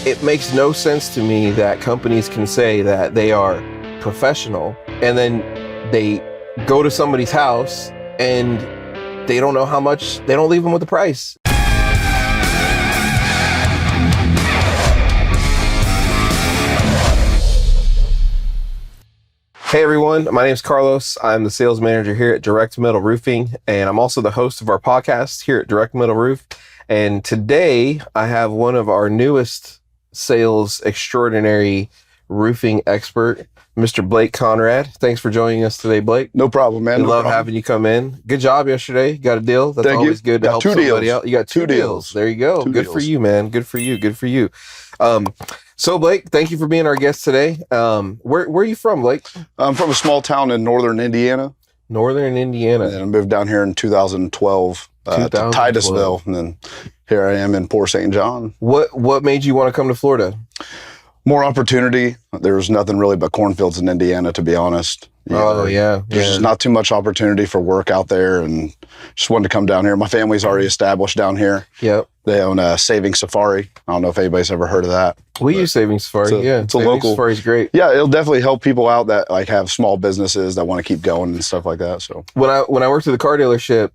It makes no sense to me that companies can say that they are professional and then they go to somebody's house and they don't know how much, they don't leave them with the price. Hey everyone, my name is Carlos. I'm the sales manager here at Direct Metal Roofing, and I'm also the host of our podcast here at Direct Metal Roof. And today I have one of our newest sales extraordinary roofing expert, Mr. Blake Conrad. Thanks for joining us today, Blake. No problem, man. We love having you come in. Good job yesterday. You got a deal. That's always good to help somebody out. You got two deals. There you go. Good for you, man. Good for you. Good for you. So Blake, thank you for being our guest today. Where are you from, Blake? I'm from a small town in northern Indiana. Northern Indiana. And I moved down here in 2012, to Titusville, and then here I am in Port St. John. What made you want to come to Florida? More opportunity. There's nothing really but cornfields in Indiana, to be honest. Yeah. There's just not too much opportunity for work out there, and just wanted to come down here. My family's already established down here. Yep. They own a Saving Safari. I don't know if anybody's ever heard of that. We use Saving Safari. It's a local. Safari's great. Yeah, it'll definitely help people out that like have small businesses that want to keep going and stuff like that. So when I worked at the car dealership,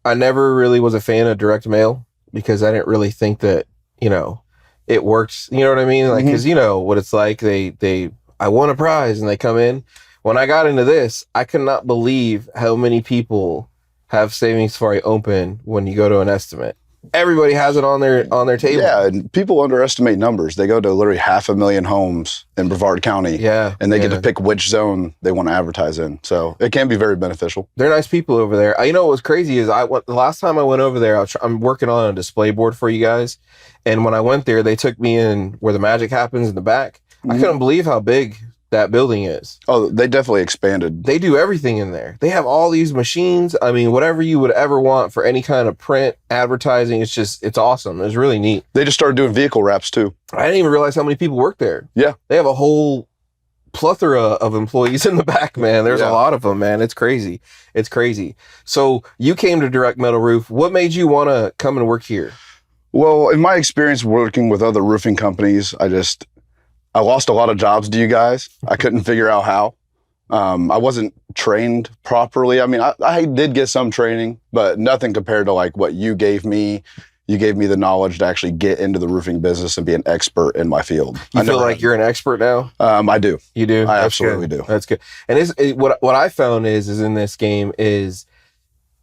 I never really was a fan of direct mail because I didn't really think that, it works. You know what I mean? Like, because you know what it's like. I won a prize and they come in. When I got into this, I could not believe how many people have Saving Safari open when you go to an estimate. Everybody has it on their table. Yeah, and people underestimate numbers. They go to literally 500,000 homes in Brevard County. Yeah, and they get to pick which zone they want to advertise in. So it can be very beneficial. They're nice people over there. You know what was crazy is the last time I went over there, I'm working on a display board for you guys, and when I went there, they took me in where the magic happens in the back. I couldn't believe how big that building is. Oh, they definitely expanded. They do everything in there. They have all these machines. I mean, whatever you would ever want for any kind of print, advertising, it's awesome. It's really neat. They just started doing vehicle wraps too. I didn't even realize how many people work there. Yeah. They have a whole plethora of employees in the back, man. There's a lot of them, man. It's crazy. It's crazy. So you came to Direct Metal Roof. What made you want to come and work here? Well, in my experience working with other roofing companies, I lost a lot of jobs to you guys. I couldn't figure out how. I wasn't trained properly. I mean, I did get some training, but nothing compared to like what you gave me. You gave me the knowledge to actually get into the roofing business and be an expert in my field. You feel like you're an expert now? I do. You do? I absolutely do. That's good. And what I found is in this game is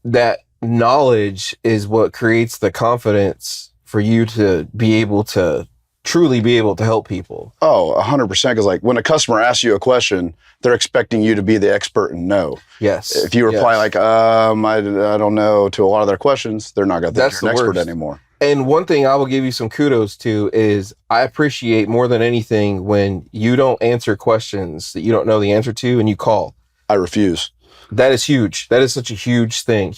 that knowledge is what creates the confidence for you to be able to truly be able to help people. Oh, 100%. Because like when a customer asks you a question, they're expecting you to be the expert and know. Yes. If you reply like, I don't know to a lot of their questions, they're not going to think you're an expert anymore. And one thing I will give you some kudos to is I appreciate more than anything when you don't answer questions that you don't know the answer to and you call. I refuse. That is huge. That is such a huge thing.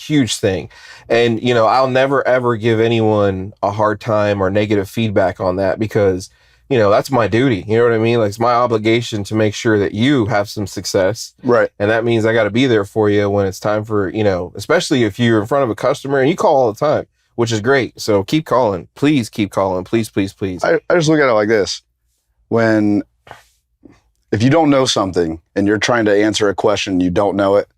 And, I'll never, ever give anyone a hard time or negative feedback on that because, that's my duty. You know what I mean? Like it's my obligation to make sure that you have some success. Right. And that means I got to be there for you when it's time for, especially if you're in front of a customer and you call all the time, which is great. So keep calling. Please keep calling. Please, please, please. I just look at it like this. If you don't know something and you're trying to answer a question, you don't know it,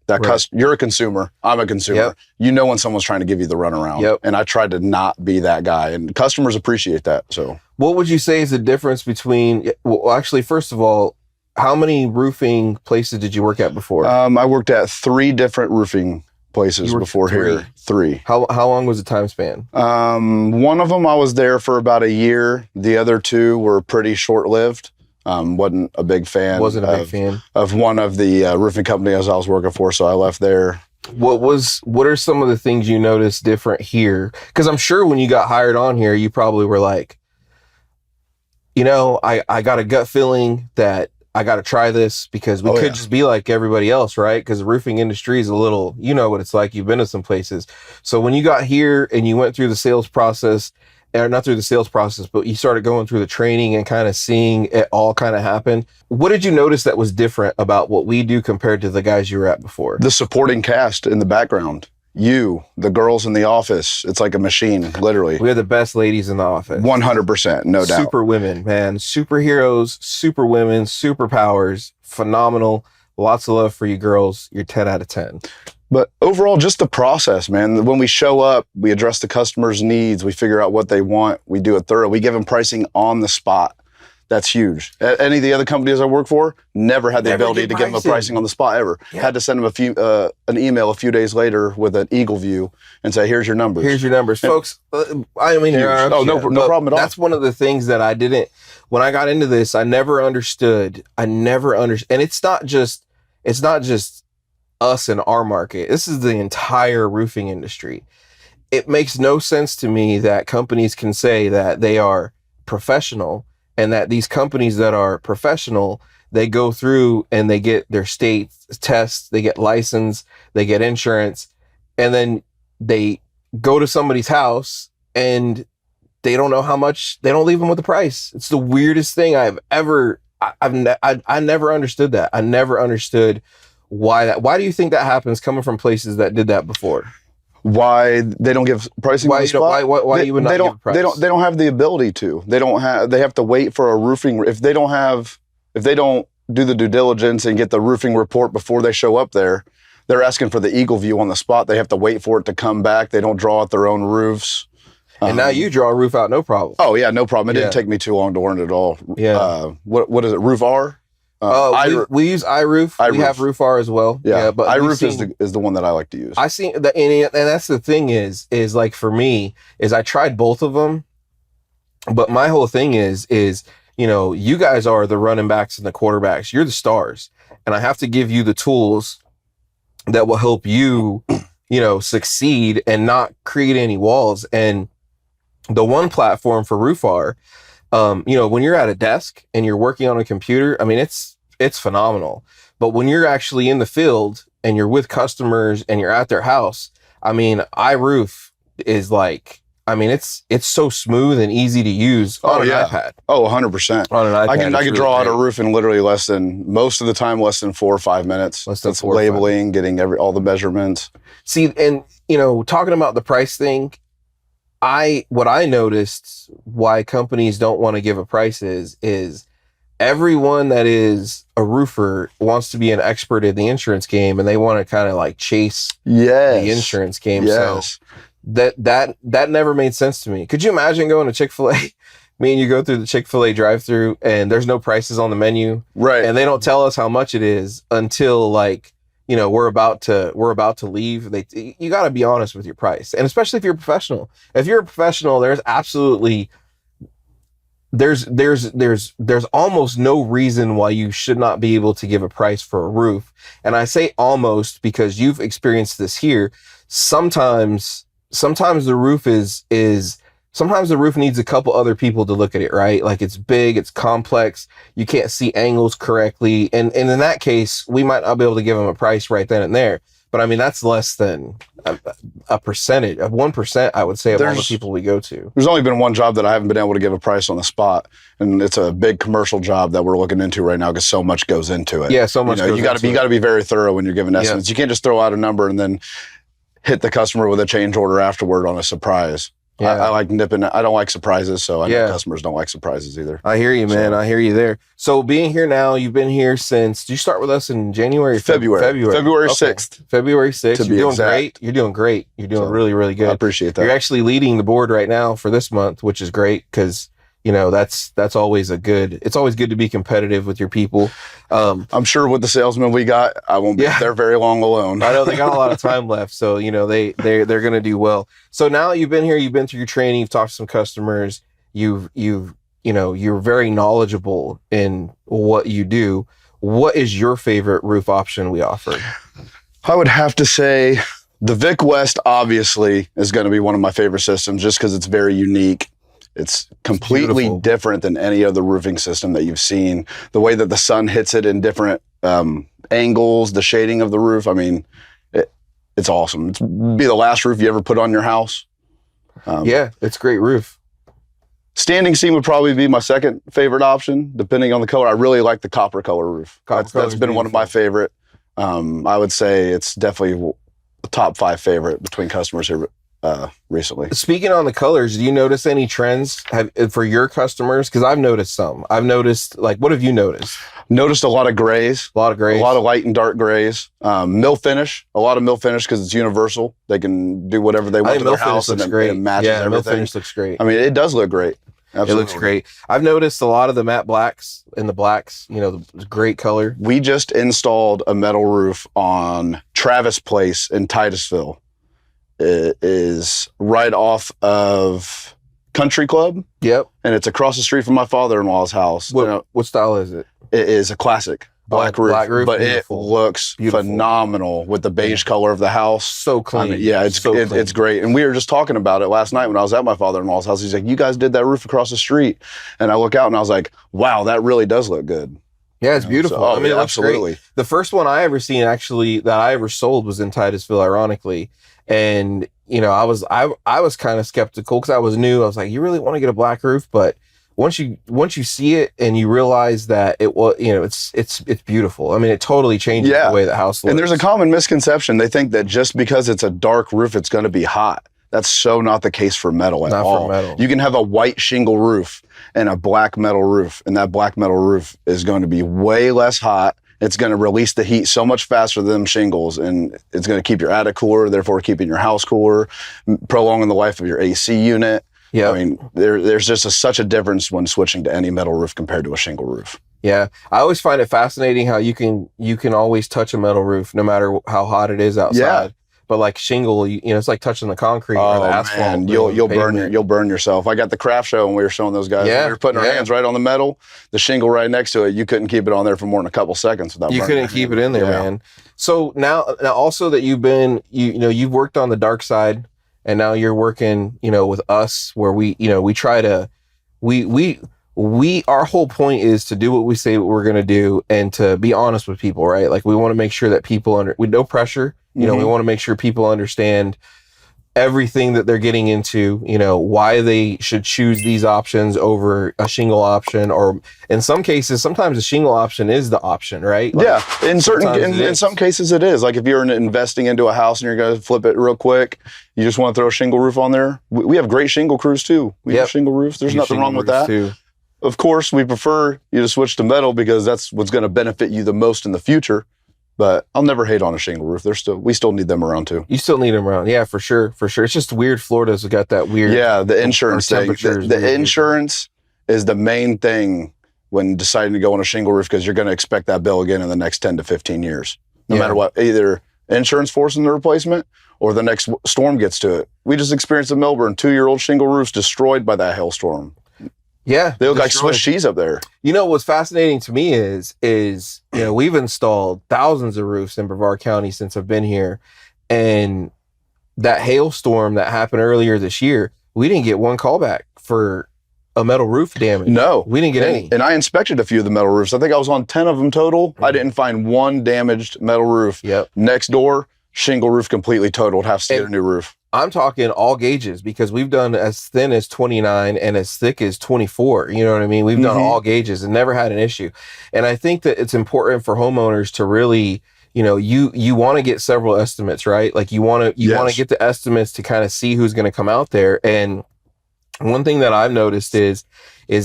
you're a consumer. I'm a consumer. Yep. You know when someone's trying to give you the runaround. Yep. And I try to not be that guy. And customers appreciate that. So what would you say is the difference between, well, actually, first of all, how many roofing places did you work at before? I worked at 3 different roofing places before here. 3. How long was the time span? One of them I was there for about a year. The other 2 were pretty short-lived. Wasn't a big fan. Of one of the roofing companies I was working for, so I left there. What are some of the things you noticed different here? Because I'm sure when you got hired on here, you probably were like, I got a gut feeling that I got to try this because we could just be like everybody else, right? Because the roofing industry is a little, what it's like. You've been to some places. So when you got here and you went through the sales process, or not through the sales process, but you started going through the training and kind of seeing it all kind of happen. What did you notice that was different about what we do compared to the guys you were at before? The supporting cast in the background. you, the girls in the office, it's like a machine, literally. We are the best ladies in the office. 100%, no doubt. Super women, man. Superheroes, super women, superpowers, phenomenal. Lots of love for you girls. You're 10 out of 10. But overall, just the process, man. When we show up, we address the customer's needs. We figure out what they want. We do it thorough. We give them pricing on the spot. That's huge. Any of the other companies I work for never had the ability to give them a pricing on the spot ever. Yeah. Had to send them an email a few days later with an eagle view and say, here's your numbers. Here's your numbers. Folks, I mean, no problem at all. That's one of the things that I didn't, when I got into this, I never understood. And it's not just us in our market. This is the entire roofing industry. It makes no sense to me that companies can say that they are professional, and that these companies that are professional, they go through and they get their state tests, they get license, they get insurance, and then they go to somebody's house and they don't know how much, they don't leave them with the price. It's the weirdest thing I never understood that. I never understood why do you think that happens coming from places that did that before? Why they don't give pricing on the spot? Why you would not give a price? They don't have the ability to. They have to wait for a roofing. If they don't do the due diligence and get the roofing report before they show up there, they're asking for the eagle view on the spot. They have to wait for it to come back. They don't draw out their own roofs. And now you draw a roof out, no problem. Oh yeah, no problem. It didn't take me too long to learn it all. Yeah. What is it? Roofr? We use iRoof. We have Roofr as well. Yeah, but iRoof is the one that I like to use. I see that, and that's the thing is like for me is I tried both of them, but my whole thing is you guys are the running backs and the quarterbacks. You're the stars, and I have to give you the tools that will help you, succeed and not create any walls. And the one platform for Roofr, when you're at a desk and you're working on a computer, I mean, it's phenomenal. But when you're actually in the field and you're with customers and you're at their house, I mean, iRoof is like, I mean, it's so smooth and easy to use on an iPad. Oh, 100%. On an iPad. I can draw out a roof in literally less than 4 or 5 minutes. That's labeling, getting all the measurements. See, and, talking about the price thing, what I noticed why companies don't want to give a price is everyone that is a roofer wants to be an expert in the insurance game, and they want to kind of like chase the insurance game. Yes. So that never made sense to me. Could you imagine going to Chick-fil-A? Me and you go through the Chick-fil-A drive-through and there's no prices on the menu. Right. And they don't tell us how much it is until we're about to leave. You got to be honest with your price. And especially if you're a professional. If you're a professional, there's absolutely there's almost no reason why you should not be able to give a price for a roof. And I say almost because you've experienced this here. Sometimes the roof sometimes the roof needs a couple other people to look at it, right? Like it's big, it's complex, you can't see angles correctly. And in that case, we might not be able to give them a price right then and there. But I mean, that's less than a percentage of 1%, I would say, of all the people we go to. There's only been one job that I haven't been able to give a price on the spot. And it's a big commercial job that we're looking into right now because so much goes into it. Yeah, so much goes into it. You got to be very thorough when you're giving estimates. You can't just throw out a number and then hit the customer with a change order afterward on a surprise. Yeah. I like nipping. I don't like surprises, so I know customers don't like surprises either. I hear you, man. I hear you there. So being here now, you've been here since, did you start with us in January? February 6th. February 6th. You're doing great. You're doing great. You're doing really, really good. I appreciate that. You're actually leading the board right now for this month, which is great because that's always it's always good to be competitive with your people. I'm sure with the salesmen we got, I won't be there very long alone. I know they got a lot of time left, so they're going to do well. So now you've been here, you've been through your training, you've talked to some customers, you're very knowledgeable in what you do. What is your favorite roof option we offer? I would have to say the Vic West obviously is going to be one of my favorite systems just because it's very unique. It's completely different than any other roofing system that you've seen. The way that the sun hits it in different angles, the shading of the roof. I mean, it's awesome. It's be the last roof you ever put on your house. It's a great roof. Standing seam would probably be my second favorite option, depending on the color. I really like the copper color roof. That's been one of my favorite. I would say it's definitely top 5 favorite between customers here recently. Speaking on the colors, do you notice any trends for your customers? Because I've noticed some. I've noticed, like, what have you noticed? Noticed a lot of grays. A lot of grays. A lot of light and dark grays. Mill finish. A lot of mill finish because it's universal. They can do whatever they want to their house and it matches everything. Mill finish looks great. I mean, it does look great. Absolutely. It looks great. I've noticed a lot of the matte blacks and the blacks, you know, the great color. We just installed a metal roof on Travis Place in Titusville. It is right off of Country Club. Yep. And it's across the street from my father-in-law's house. What style is it? It is a classic black roof, but beautiful. It looks phenomenal with the beige color of the house. So clean. I mean, yeah, it's great. And we were just talking about it last night when I was at my father-in-law's house. He's like, "You guys did that roof across the street," and I look out and I was like, "Wow, that really does look good." Yeah, it's beautiful. So, I mean, it looks absolutely. Great. The first one I ever seen, actually, that I ever sold was in Titusville, ironically. And, you know, I was kind of skeptical because I was new. I was like, you really want to get a black roof? But once you see it and you realize that it was, you know, it's beautiful. I mean, it totally changes the way the house looks. And there's a common misconception. They think that just because it's a dark roof, it's going to be hot. That's so not the case for metal at all. For metal. You can have a white shingle roof and a black metal roof, and that black metal roof is going to be way less hot. It's going to release the heat so much faster than shingles, and it's going to keep your attic cooler, therefore keeping your house cooler, prolonging the life of your AC unit. Yeah, I mean, there's just such a difference when switching to any metal roof compared to a shingle roof. Yeah, I always find it fascinating how you can always touch a metal roof no matter how hot it is outside. Yeah. But like shingle, you know, it's like touching the concrete or the asphalt. Man, you'll burn yourself. I got the craft show and we were showing those guys. We were putting our hands right on the metal, the shingle right next to it. You couldn't keep it on there for more than a couple seconds without. You couldn't keep it in there, man. So now also that you've worked on the dark side, and now you're working, you know, with us, where we try to, our whole point is to do what we say we're going to do and to be honest with people, right? Like we want to make sure that people with no pressure. You know, we want to make sure people understand everything that they're getting into, you know, why they should choose these options over a shingle option, or in some cases, sometimes a shingle option is the option, right? Like, yeah, in some cases it is. Like if you're investing into a house and you're going to flip it real quick, you just want to throw a shingle roof on there. We have great shingle crews too. We have shingle roofs. There's nothing wrong with that. Too. Of course, we prefer you to switch to metal because that's what's going to benefit you the most in the future. But I'll never hate on a shingle roof. We still need them around too. You still need them around. Yeah, for sure. It's just weird. Florida's got that weird. Yeah, the insurance thing. The insurance is the main thing when deciding to go on a shingle roof because you're going to expect that bill again in the next 10 to 15 years. No matter what, either insurance forcing the replacement or the next storm gets to it. We just experienced in Melbourne, 2-year-old shingle roofs destroyed by that hailstorm. Yeah. They look like Swiss cheese up there. You know, what's fascinating to me is, you know, we've installed thousands of roofs in Brevard County since I've been here. And that hailstorm that happened earlier this year, we didn't get one callback for a metal roof damage. No. We didn't get any. And I inspected a few of the metal roofs. I think I was on 10 of them total. I didn't find one damaged metal roof. Yep. Next door, shingle roof completely totaled. Have to get a new roof. I'm talking all gauges because we've done as thin as 29 and as thick as 24. You know what I mean? We've done all gauges and never had an issue. And I think that it's important for homeowners to really, you know, you want to get several estimates, right? Like you want to get the estimates to kind of see who's going to come out there. And one thing that I've noticed is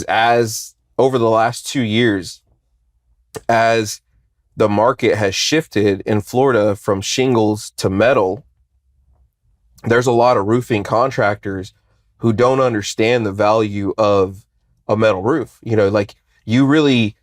as over the last 2 years, as the market has shifted in Florida from shingles to metal, there's a lot of roofing contractors who don't understand the value of a metal roof. You know, like you really,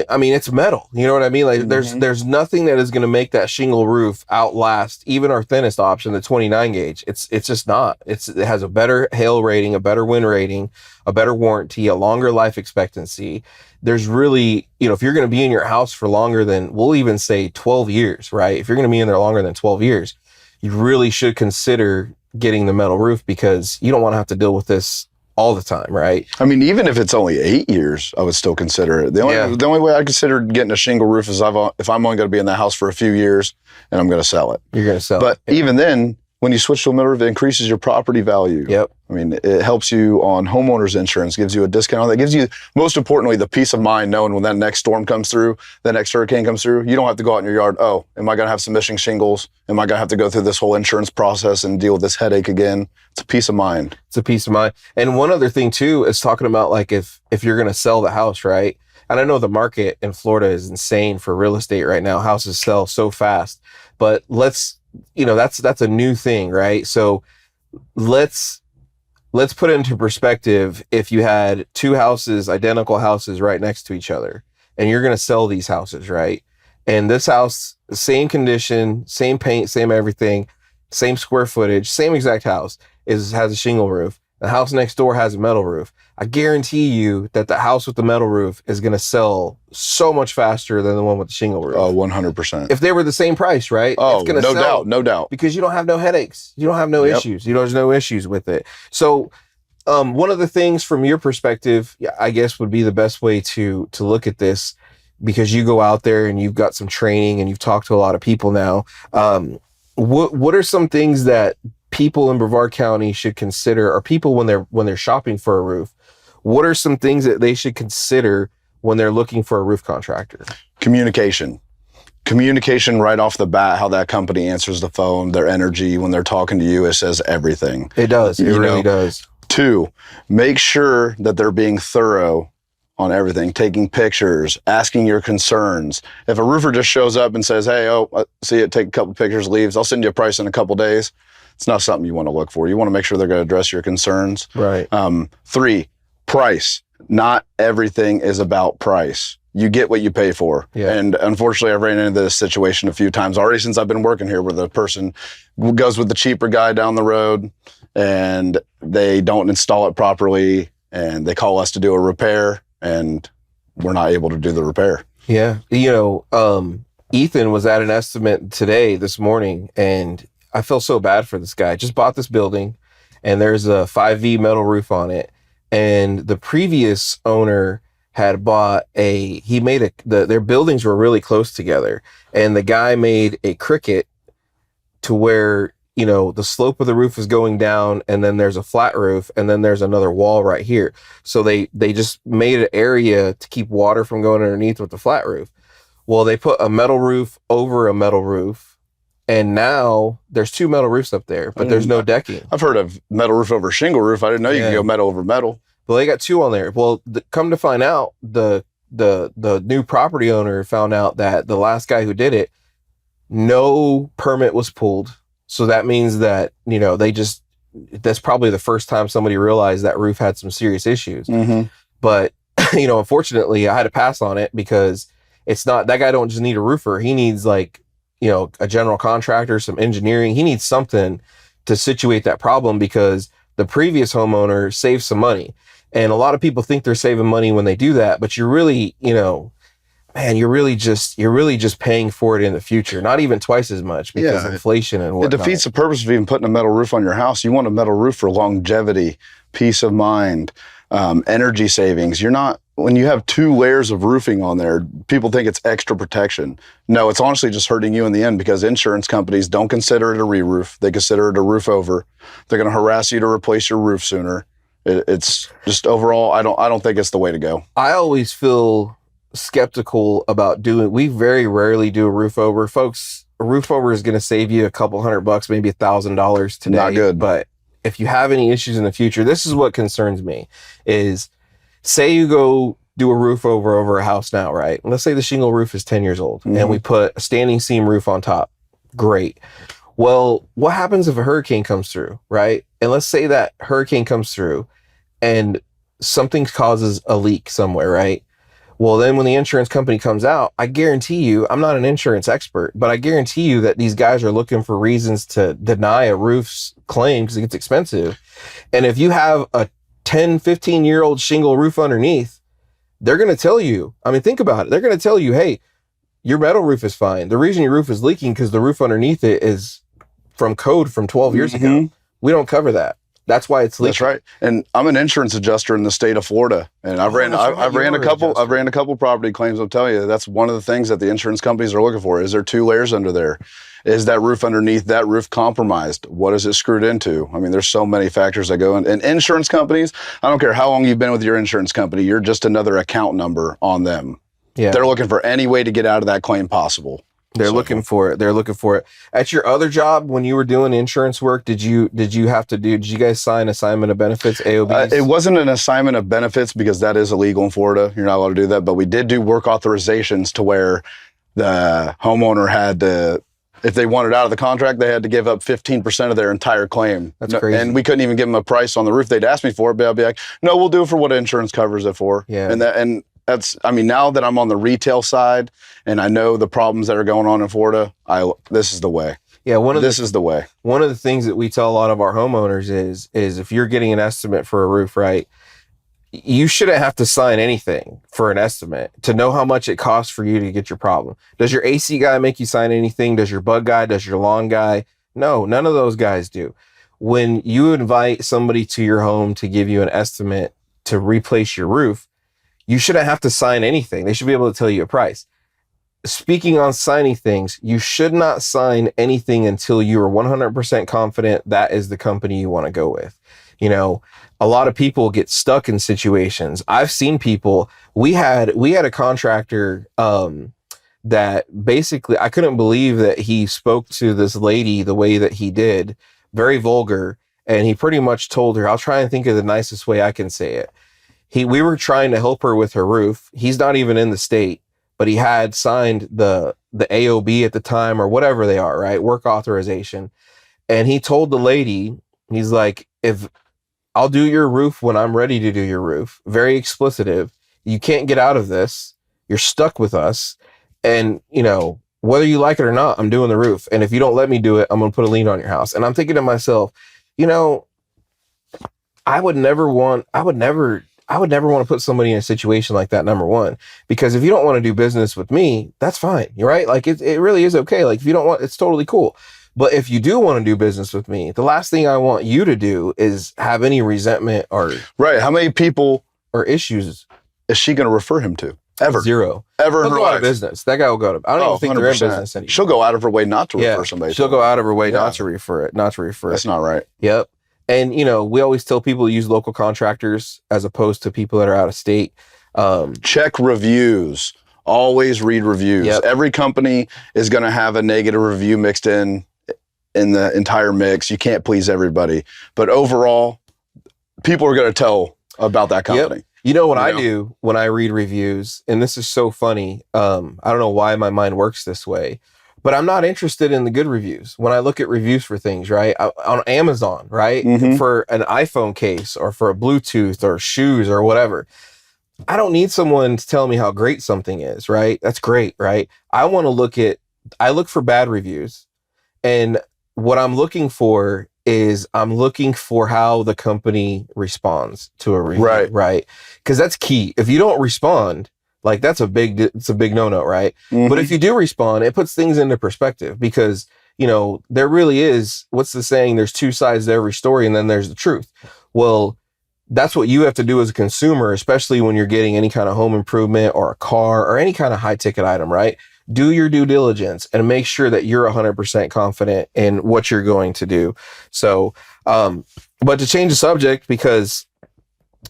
I mean, it's metal. You know what I mean? Like there's nothing that is going to make that shingle roof outlast even our thinnest option, the 29 gauge. It's just not. It has a better hail rating, a better wind rating, a better warranty, a longer life expectancy. There's really, you know, if you're going to be in your house for longer than, we'll even say 12 years, right? If you're going to be in there longer than 12 years, you really should consider getting the metal roof because you don't want to have to deal with this all the time, right? I mean, even if it's only 8 years, I would still consider it. The only way I consider getting a shingle roof is if I'm only going to be in that house for a few years and I'm going to sell it. You're going to sell it. But even then, When you switch to a metal roof, it increases your property value. Yep. I mean, it helps you on homeowners insurance, gives you a discount. That gives you, most importantly, the peace of mind knowing when that next storm comes through, that next hurricane comes through, you don't have to go out in your yard. Oh, am I going to have some missing shingles? Am I going to have to go through this whole insurance process and deal with this headache again? It's a peace of mind. It's a peace of mind. And one other thing too is talking about like if you're going to sell the house, right? And I know the market in Florida is insane for real estate right now. Houses sell so fast, but that's a new thing, right? So let's put it into perspective. If you had two houses, identical houses right next to each other, and you're going to sell these houses, right? And this house, same condition, same paint, same everything, same square footage, same exact house has a shingle roof. The house next door has a metal roof. I guarantee you that the house with the metal roof is going to sell so much faster than the one with the shingle roof. Oh, 100%. If they were the same price, right? Oh, it's gonna no sell doubt, no doubt. because you don't have no headaches. You don't have no issues. There's no issues with it. So one of the things from your perspective, I guess would be the best way to look at this, because you go out there and you've got some training and you've talked to a lot of people now. What are some things that people in Brevard County should consider, or people when they're shopping for a roof? What are some things that they should consider when they're looking for a roof contractor? Communication right off the bat, how that company answers the phone, their energy when they're talking to you, it says everything. It does. It really does. 2, make sure that they're being thorough on everything, taking pictures, asking your concerns. If a roofer just shows up and says, hey, see it, take a couple pictures, leaves, I'll send you a price in a couple days, it's not something you want to look for. You want to make sure they're going to address your concerns. Right. 3, price. Not everything is about price. You get what you pay for. Yeah. And unfortunately, I've ran into this situation a few times already since I've been working here, where the person goes with the cheaper guy down the road and they don't install it properly, and they call us to do a repair, and we're not able to do the repair. Yeah. Ethan was at an estimate this morning, and I feel so bad for this guy. Just bought this building, and there's a 5V metal roof on it. And the previous owner had bought their buildings were really close together, and the guy made a cricket to where, the slope of the roof is going down, and then there's a flat roof, and then there's another wall right here. So they just made an area to keep water from going underneath with the flat roof. Well, they put a metal roof over a metal roof, and now there's 2 metal roofs up there, but there's no decking. I've heard of metal roof over shingle roof. I didn't know you could go metal over metal. Well, they got 2 on there. Well, come to find out, the new property owner found out that the last guy who did it, no permit was pulled. So that means that, that's probably the first time somebody realized that roof had some serious issues. Mm-hmm. But, unfortunately, I had to pass on it, because it's not, that guy don't just need a roofer. He needs a general contractor, some engineering. He needs something to situate that problem, because the previous homeowner saved some money. And a lot of people think they're saving money when they do that, but you're really, you're really just paying for it in the future. Not even twice as much, because inflation and whatnot. It defeats the purpose of even putting a metal roof on your house. You want a metal roof for longevity, peace of mind, energy savings. When you have 2 layers of roofing on there, people think it's extra protection. No, it's honestly just hurting you in the end, because insurance companies don't consider it a re-roof. They consider it a roof over. They're going to harass you to replace your roof sooner. It's just overall, I don't think it's the way to go. I always feel skeptical about we very rarely do a roof over. Folks, a roof over is going to save you a couple $100, maybe $1,000 today. Not good. But if you have any issues in the future, this is what concerns me is, say you go do a roof over a house now, right? Let's say the shingle roof is 10 years old, and we put a standing seam roof on top. Great. Well, what happens if a hurricane comes through, right? And let's say that hurricane comes through and something causes a leak somewhere, right? Well, then when the insurance company comes out, I guarantee you, I'm not an insurance expert, but I guarantee you that these guys are looking for reasons to deny a roof's claim because it gets expensive. And if you have a 10, 15-year-old shingle roof underneath, they're going to tell you, think about it. They're going to tell you, hey, your metal roof is fine. The reason your roof is leaking because the roof underneath it is from code from 12 years ago. We don't cover that. That's why it's leaking. That's right. And I'm an insurance adjuster in the state of Florida, and I've ran a couple property claims. I'll tell you, that's one of the things that the insurance companies are looking for. Is there 2 layers under there? Is that roof underneath that roof compromised? What is it screwed into? I mean, there's so many factors that go in. And insurance companies, I don't care how long you've been with your insurance company, you're just another account number on them. Yeah. They're looking for any way to get out of that claim possible. They're looking for it. They're looking for it. At your other job, when you were doing insurance work, did you guys sign assignment of benefits, AOBs? It wasn't an assignment of benefits because that is illegal in Florida. You're not allowed to do that. But we did do work authorizations to where the homeowner had to, if they wanted out of the contract, they had to give up 15% of their entire claim. That's crazy. And we couldn't even give them a price on the roof. They'd ask me for it, but I'd be like, no, we'll do it for what insurance covers it for. Yeah. And that's, I mean, now that I'm on the retail side and I know the problems that are going on in Florida, this is the way. Yeah, this is the way. One of the things that we tell a lot of our homeowners is if you're getting an estimate for a roof, right, you shouldn't have to sign anything for an estimate to know how much it costs for you to get your problem. Does your AC guy make you sign anything? Does your bug guy? Does your lawn guy? No, none of those guys do. When you invite somebody to your home to give you an estimate to replace your roof, you shouldn't have to sign anything. They should be able to tell you a price. Speaking on signing things, you should not sign anything until you are 100% confident that is the company you want to go with. You know, a lot of people get stuck in situations. I've seen people, we had a contractor that basically, I couldn't believe that he spoke to this lady the way that he did, very vulgar. And he pretty much told her, I'll try and think of the nicest way I can say it. We were trying to help her with her roof. He's not even in the state, but he had signed the AOB at the time or whatever they are, right? Work authorization. And he told the lady, he's like, if I'll do your roof when I'm ready to do your roof, very explicitive. You can't get out of this. You're stuck with us. And, you know, whether you like it or not, I'm doing the roof. And if you don't let me do it, I'm going to put a lien on your house. And I'm thinking to myself, you know, I would never want to put somebody in a situation like that, number one, because if you don't want to do business with me, that's fine. You're right. Like it really is okay. Like if you don't want, it's totally cool. But if you do want to do business with me, the last thing I want you to do is have any resentment or right. How many people or issues is she going to refer him to? Ever. Zero. Ever in her life. Go out life. of business. That guy will go to, I don't even think 100%. They're in business anymore. She'll go out of her way not to refer somebody. She'll go out of her way not to refer it. That's not right. Yep. And, you know, we always tell people to use local contractors as opposed to people that are out of state. Check reviews. Always read reviews. Yep. Every company is going to have a negative review mixed in the entire mix. You can't please everybody. But overall, people are going to tell about that company. Yep. You know what I do when I read reviews, and this is so funny. I don't know why my mind works this way, but I'm not interested in the good reviews. When I look at reviews for things, right, on Amazon, right, for an iPhone case or for a Bluetooth or shoes or whatever, I don't need someone to tell me how great something is, right? That's great, right? I look for bad reviews, and what I'm looking for is I'm looking for how the company responds to a review, right? Because that's key. If you don't respond, like it's a big no-no, right? But if you do respond, it puts things into perspective because, you know, there really is, what's the saying? There's 2 sides to every story and then there's the truth. Well, that's what you have to do as a consumer, especially when you're getting any kind of home improvement or a car or any kind of high ticket item, right? Do your due diligence and make sure that you're 100% confident in what you're going to do. So, but to change the subject, because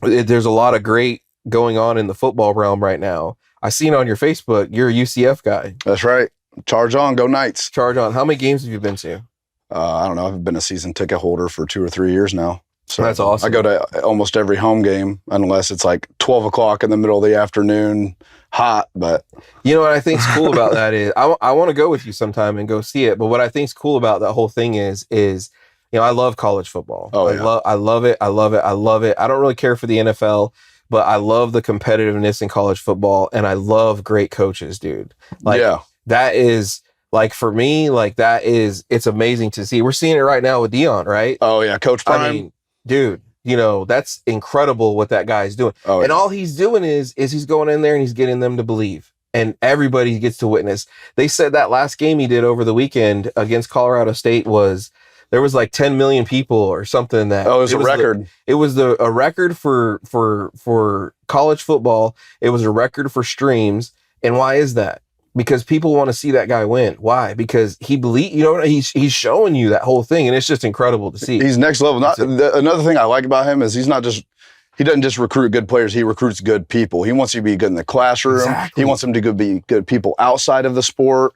there's a lot of great going on in the football realm right now. I seen on your Facebook, you're a UCF guy. That's right. Charge on, go Knights. Charge on. How many games have you been to? I don't know. I've been a season ticket holder for 2 or 3 years now. So that's awesome. I go to almost every home game unless it's like 12 o'clock in the middle of the afternoon, hot. But you know what I think's cool about that is I want to go with you sometime and go see it. But what I think's cool about that whole thing is you know, I love college football. Oh, I love it. I don't really care for the NFL, but I love the competitiveness in college football, and I love great coaches, dude. Like that is. Like for me, like it's amazing to see. We're seeing it right now with Dion, right? Oh yeah, Coach Prime. I mean, dude, you know, that's incredible what that guy's doing. Oh, and all he's doing is he's going in there and he's getting them to believe. And everybody gets to witness. They said that last game he did over the weekend against Colorado State was there was like 10 million people or something that. Oh, it was a record. It was a record for college football. It was a record for streams. And why is that? Because people want to see that guy win. Why? Because he's showing you that whole thing, and it's just incredible to see. He's next level. Another thing I like about him is he doesn't just recruit good players. He recruits good people. He wants you to be good in the classroom. Exactly. He wants them to be good people outside of the sport.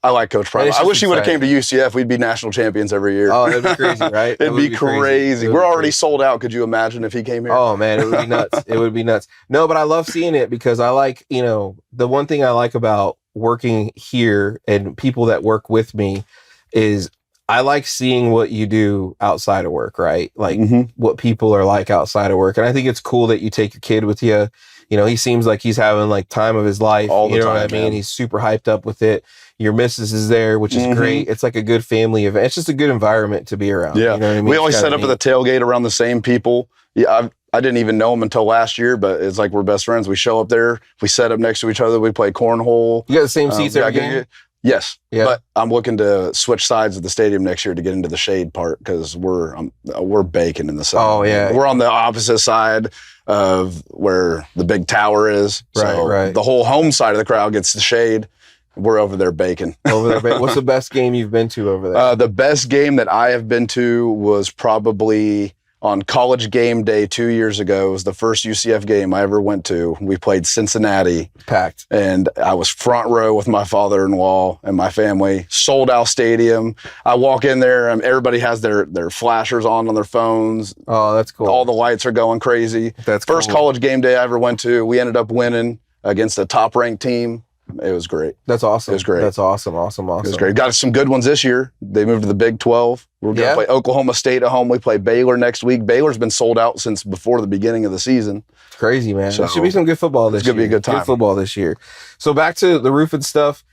I like Coach Prime. I wish he would have came to UCF. We'd be national champions every year. Oh, that'd be crazy, right? It'd be crazy. We're already sold out. Could you imagine if he came here? Oh, man, it would be nuts. It would be nuts. No, but I love seeing it because I like, the one thing I like about working here and people that work with me is I like seeing what you do outside of work, right? Like what people are like outside of work. And I think it's cool that you take your kid with you. He seems like he's having like time of his life. All the time, what I mean? man. He's super hyped up with it. Your missus is there, which is great. It's like a good family event. It's just a good environment to be around. Yeah. You know what I mean? We always set up at the tailgate around the same people. Yeah, I didn't even know them until last year, but it's like we're best friends. We show up there. We set up next to each other. We play cornhole. You got the same seats every game? Yes. Yeah. But I'm looking to switch sides of the stadium next year to get into the shade part because we're baking in the sun. Oh, yeah. We're on the opposite side of where the big tower is. So right. the whole home side of the crowd gets the shade. We're over there baking. What's the best game you've been to over there? The best game that I have been to was probably on College Game Day 2 years ago. It was the first UCF game I ever went to. We played Cincinnati. Packed. And I was front row with my father-in-law and my family. Sold out stadium. I walk in there and everybody has their flashers on their phones. Oh, that's cool. All the lights are going crazy. That's First cool. College Game Day I ever went to. We ended up winning against a top-ranked team. It was great. That's awesome. It was great. That's awesome. It was great. Got some good ones this year. They moved to the Big 12. We're going to play Oklahoma State at home. We play Baylor next week. Baylor's been sold out since before the beginning of the season. It's crazy, man. So, there should be some good football this year. It's going to be a good time. Good football this year. So back to the roofing stuff,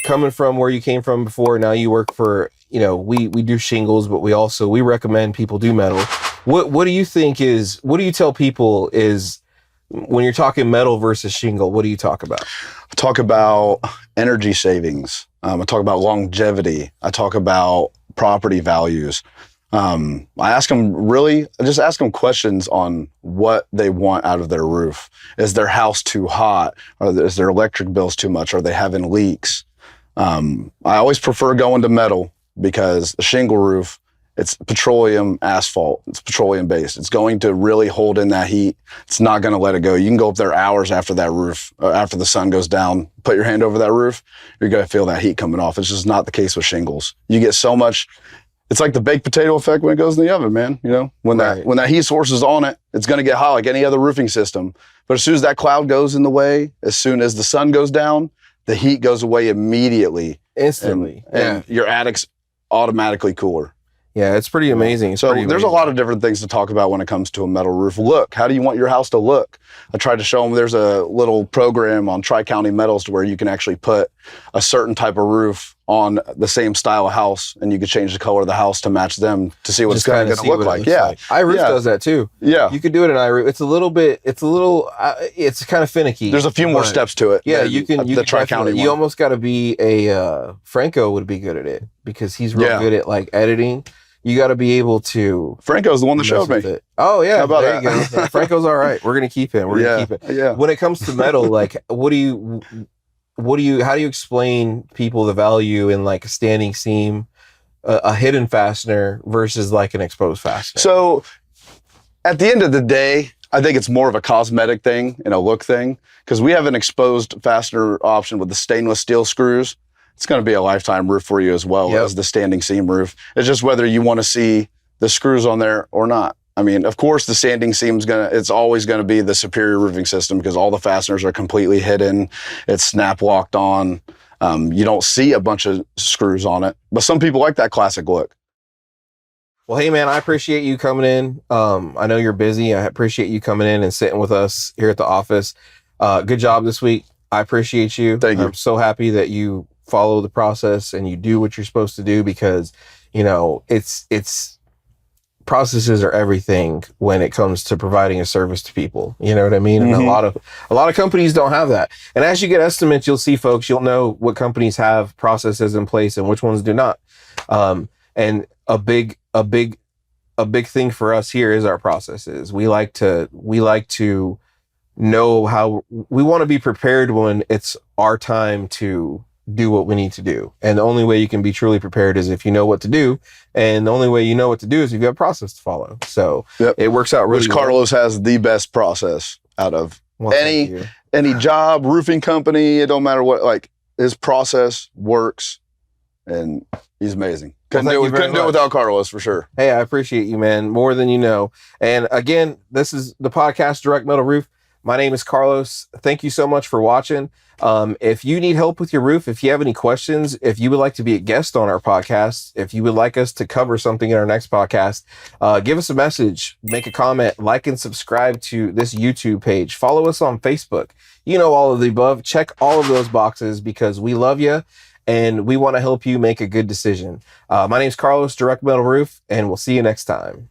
coming from where you came from before, now you work for, we do shingles, but we recommend people do metal. What do you tell people is, when you're talking metal versus shingle, what do you talk about? I talk about energy savings. I talk about longevity. I talk about property values. I ask them questions on what they want out of their roof. Is their house too hot? Is their electric bills too much? Are they having leaks? I always prefer going to metal because a shingle roof, it's petroleum asphalt. It's petroleum based. It's going to really hold in that heat. It's not going to let it go. You can go up there hours after that roof, after the sun goes down, put your hand over that roof, you're going to feel that heat coming off. It's just not the case with shingles. You get so much. It's like the baked potato effect when it goes in the oven, man. When that heat source is on it, it's going to get hot like any other roofing system. But as soon as that cloud goes in the way, as soon as the sun goes down, the heat goes away immediately. Instantly. And your attic's automatically cooler. Yeah, it's pretty amazing. There's a lot of different things to talk about when it comes to a metal roof. Look, how do you want your house to look? I tried to show them there's a little program on Tri-County Metals to where you can actually put a certain type of roof on the same style of house, and you could change the color of the house to match them to see what it's going to look like. Yeah. iRoof does that too. Yeah. You could do it in iRoof. It's kind of finicky. There's a few more steps to it. Yeah, you can Tri-County one. You almost got to be Franco would be good at it because he's real good at like editing. You got to be able to. Franco's the one that showed me. It. Oh yeah, how about there you go. Franco's all right. We're gonna keep him. Yeah. When it comes to metal, like, how do you explain people the value in like a standing seam, a hidden fastener versus like an exposed fastener? So, at the end of the day, I think it's more of a cosmetic thing and a look thing because we have an exposed fastener option with the stainless steel screws. It's going to be a lifetime roof for you as well as the standing seam roof. It's just whether you want to see the screws on there or not. I mean, of course, the standing seam's it's always going to be the superior roofing system because all the fasteners are completely hidden. It's snap locked on. You don't see a bunch of screws on it, but some people like that classic look. Well, hey man, I appreciate you coming in. I know you're busy. I appreciate you coming in and sitting with us here at the office. Good job this week. I appreciate you. Thank you. I'm so happy that you follow the process and you do what you're supposed to do because, it's processes are everything when it comes to providing a service to people. You know what I mean? And a lot of companies don't have that. And as you get estimates, you'll see folks, you'll know what companies have processes in place and which ones do not. And a big thing for us here is our processes. We like to know how we want to be prepared when it's our time to do what we need to do. And the only way you can be truly prepared is if you know what to do. And the only way you know what to do is if you have a process to follow. So it works out really well. Carlos has the best process out of any job, roofing company. It don't matter what, like his process works and he's amazing. Couldn't do it without Carlos for sure. Hey, I appreciate you, man, more than you know. And again, this is the podcast Direct Metal Roof. My name is Carlos. Thank you so much for watching. If you need help with your roof, if you have any questions, if you would like to be a guest on our podcast, if you would like us to cover something in our next podcast, give us a message, make a comment, like and subscribe to this YouTube page. Follow us on Facebook. You know, all of the above. Check all of those boxes because we love you and we want to help you make a good decision. My name is Carlos, Direct Metal Roof, and we'll see you next time.